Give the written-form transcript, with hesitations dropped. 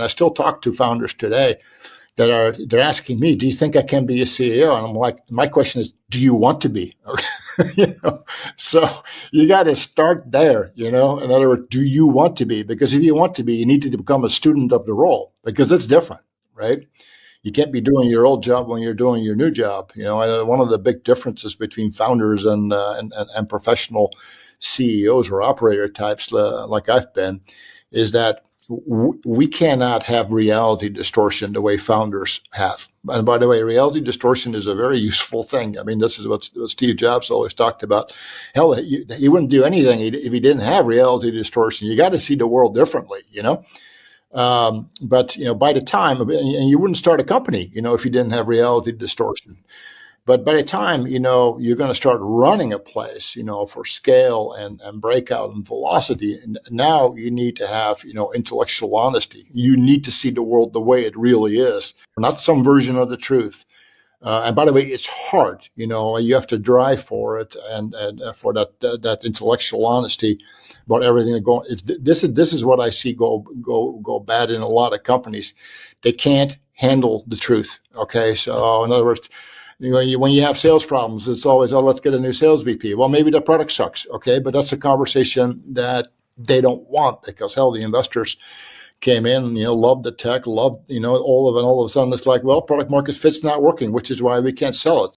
I still talk to founders today they're asking me, do you think I can be a CEO? And I'm like, my question is, do you want to be? you know, so you got to start there, in other words, do you want to be? Because if you want to be, you need to become a student of the role because it's different, right? You can't be doing your old job when you're doing your new job. One of the big differences between founders and professional CEOs or operator types like I've been is that we cannot have reality distortion the way founders have. And by the way, reality distortion is a very useful thing. I mean, this is what Steve Jobs always talked about. Hell, he wouldn't do anything if he didn't have reality distortion. You got to see the world differently, but by the time, and you wouldn't start a company, if you didn't have reality distortion. But by the time, you're going to start running a place, for scale and breakout and velocity, and now you need to have, intellectual honesty. You need to see the world the way it really is, not some version of the truth. And by the way, it's hard, you have to drive for it and for that intellectual honesty about everything that going. This is what I see go bad in a lot of companies. They can't handle the truth. Okay. So in other words, when you have sales problems, it's always, oh, let's get a new sales VP. Well, maybe the product sucks, okay? But that's a conversation that they don't want because, hell, the investors came in, loved the tech, loved, all of a sudden it's like, well, product market fit's not working, which is why we can't sell it.